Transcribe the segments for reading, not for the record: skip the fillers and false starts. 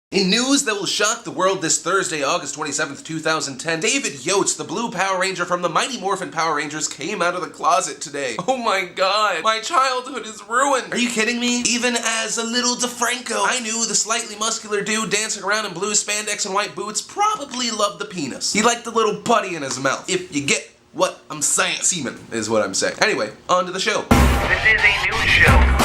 In news that will shock the world this Thursday, August 27th, 2010, David Yost, the blue Power Ranger from the Mighty Morphin Power Rangers, came out of the closet today. Oh my god, my childhood is ruined. Are you kidding me? Even as a little DeFranco, I knew the slightly muscular dude dancing around in blue spandex and white boots probably loved the penis. He liked the little putty in his mouth. If you get what I'm saying. Semen is what I'm saying. Anyway, on to the show. This is a news show.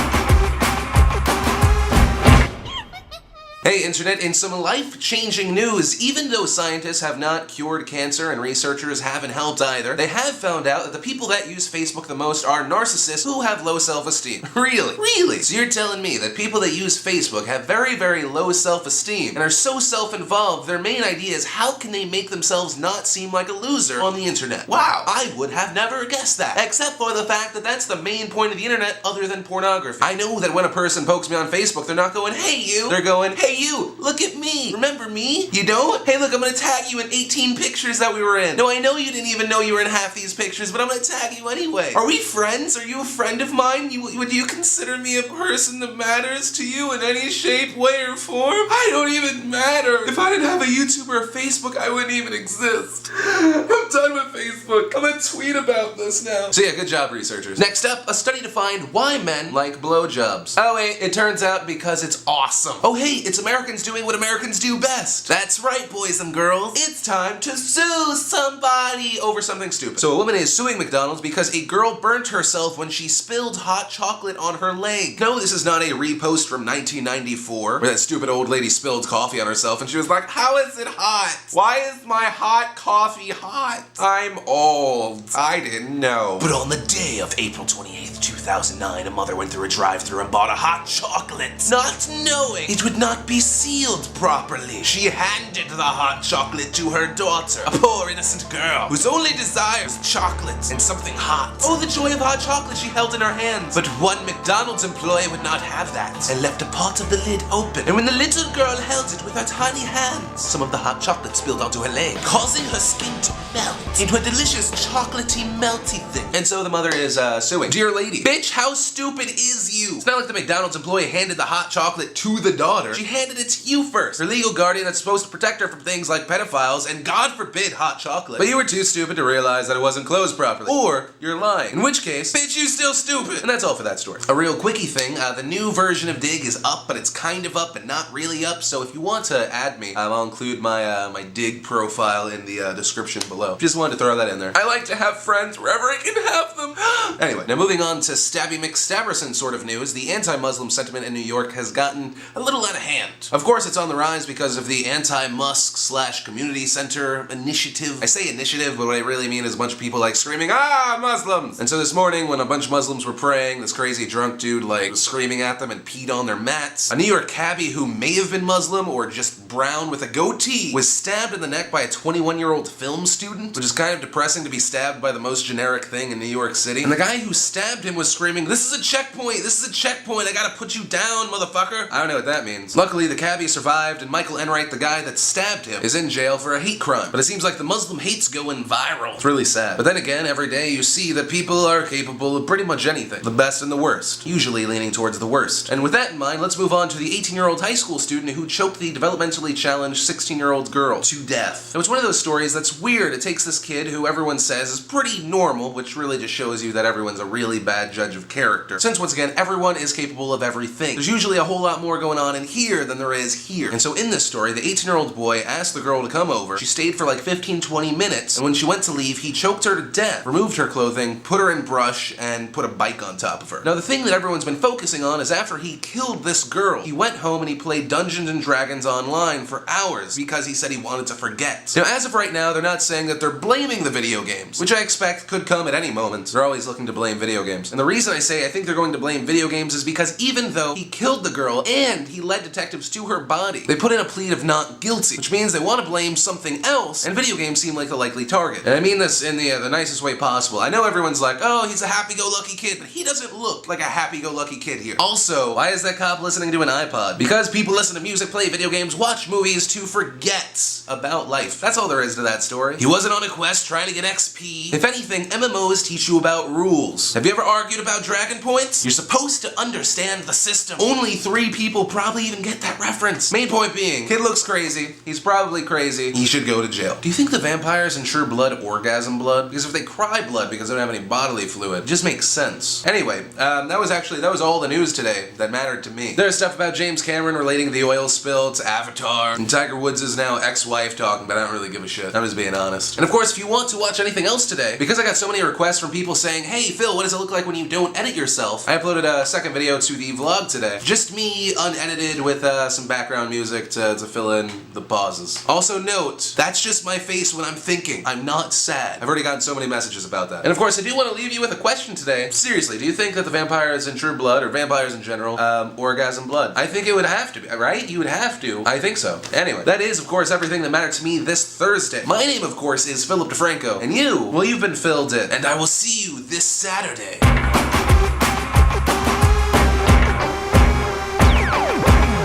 Hey internet, in some life-changing news, even though scientists have not cured cancer and researchers haven't helped either, they have found out that the people that use Facebook the most are narcissists who have low self-esteem. Really? Really? So you're telling me that people that use Facebook have very, very low self-esteem and are so self-involved, their main idea is how can they make themselves not seem like a loser on the internet? Wow, I would have never guessed that, except for the fact that that's the main point of the internet other than pornography. I know that when a person pokes me on Facebook, they're not going, hey you, they're going, hey you, look at me. Remember me? You don't? Hey look, I'm gonna tag you in 18 pictures that we were in. No, I know you didn't even know you were in half these pictures, but I'm gonna tag you anyway. Are we friends? Are you a friend of mine? Would you consider me a person that matters to you in any shape, way, or form? I don't even matter. If I didn't have a YouTube or a Facebook, I wouldn't even exist. I'm done with Facebook. I'm gonna tweet about this now. So yeah, good job, researchers. Next up, a study to find why men like blowjobs. Oh wait, it turns out because it's awesome. Oh hey, it's Americans doing what Americans do best. That's right, boys and girls. It's time to sue somebody over something stupid. So a woman is suing McDonald's because a girl burnt herself when she spilled hot chocolate on her leg. No, this is not a repost from 1994 where that stupid old lady spilled coffee on herself and she was like, how is it hot? Why is my hot coffee hot? I'm old. I didn't know. But on the day of April 28th, 2009, a mother went through a drive-thru and bought a hot chocolate, not knowing it would not be sealed properly. She handed the hot chocolate to her daughter, a poor innocent girl whose only desire was chocolate and something hot. Oh, the joy of hot chocolate she held in her hands. But one McDonald's employee would not have that and left a part of the lid open. And when the little girl held it with her tiny hands, some of the hot chocolate spilled onto her leg, causing her skin to melt into a delicious chocolatey melty thing. And so the mother is suing. Dear lady, bitch, how stupid is you? It's not like the McDonald's employee handed the hot chocolate to the daughter. She handed it to you first. Her legal guardian that's supposed to protect her from things like pedophiles and God forbid hot chocolate. But you were too stupid to realize that it wasn't closed properly. Or you're lying. In which case, bitch, you still stupid. And that's all for that story. A real quickie thing, the new version of Dig is up, but it's kind of up and not really up. So if you want to add me, I'll include my my Dig profile in the description below. Just wanted to throw that in there. I like to have friends wherever I can have them. Anyway, now moving on to Stabby McStabberson sort of news, the anti-Muslim sentiment in New York has gotten a little out of hand. Of course, it's on the rise because of the anti-Musk / community center initiative. I say initiative, but what I really mean is a bunch of people like screaming, ah, Muslims! And so this morning, when a bunch of Muslims were praying, this crazy drunk dude like was screaming at them and peed on their mats. A New York cabbie who may have been Muslim or just brown with a goatee was stabbed in the neck by a 21-year-old film student, which is kind of depressing to be stabbed by the most generic thing in New York City. And the guy who stabbed him was screaming, this is a checkpoint, this is a checkpoint, I gotta put you down, motherfucker. I don't know what that means. Luckily, the cabbie survived, and Michael Enright, the guy that stabbed him, is in jail for a hate crime. But it seems like the Muslim hate's going viral. It's really sad. But then again, every day you see that people are capable of pretty much anything. The best and the worst. Usually leaning towards the worst. And with that in mind, let's move on to the 18-year-old high school student who choked the developmentally challenged 16-year-old girl to death. Now, it's one of those stories that's weird. It takes this kid who everyone says is pretty normal, which really just shows you that everyone's a really bad judge of character. Since, once again, everyone is capable of everything. There's usually a whole lot more going on in here than there is here. And so in this story, the 18-year-old boy asked the girl to come over. She stayed for like 15-20 minutes, and when she went to leave, he choked her to death, removed her clothing, put her in brush, and put a bike on top of her. Now, the thing that everyone's been focusing on is after he killed this girl, he went home and he played Dungeons and Dragons online for hours because he said he wanted to forget. Now, as of right now, they're not saying that they're blaming the video games, which I expect could come at any moment. They're always looking to blame video games. And the reason I say I think they're going to blame video games is because even though he killed the girl and he led detectives to her body, they put in a plea of not guilty, which means they want to blame something else, and video games seem like a likely target. And I mean this in the nicest way possible. I know everyone's like, oh, he's a happy-go-lucky kid, but he doesn't look like a happy-go-lucky kid here. Also, why is that cop listening to an iPod? Because people listen to music, play video games, watch movies to forget about life. That's all there is to that story. He wasn't on a quest trying to get XP. If anything, MMOs teach you about rules. Have you ever argued about dragon points? You're supposed to understand the system. Only 3 people probably even get that that reference. Main point being, kid looks crazy. He's probably crazy. He should go to jail. Do you think the vampires ensure blood orgasm blood? Because if they cry blood because they don't have any bodily fluid, it just makes sense. Anyway, that was all the news today that mattered to me. There's stuff about James Cameron relating the oil spill to Avatar, and Tiger Woods' now ex-wife talking, but I don't really give a shit. I'm just being honest. And of course, if you want to watch anything else today, because I got so many requests from people saying, hey Phil, what does it look like when you don't edit yourself? I uploaded a second video to the vlog today. Just me unedited with some background music to fill in the pauses. Also note, that's just my face when I'm thinking. I'm not sad. I've already gotten so many messages about that. And of course, I do want to leave you with a question today. Seriously, do you think that the vampires in True Blood, or vampires in general, orgasm blood? I think it would have to be, right? You would have to. I think so. Anyway, that is, of course, everything that mattered to me this Thursday. My name, of course, is Philip DeFranco, and you, well, you've been filled in, and I will see you this Saturday.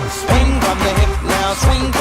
Swing from the hip now, swing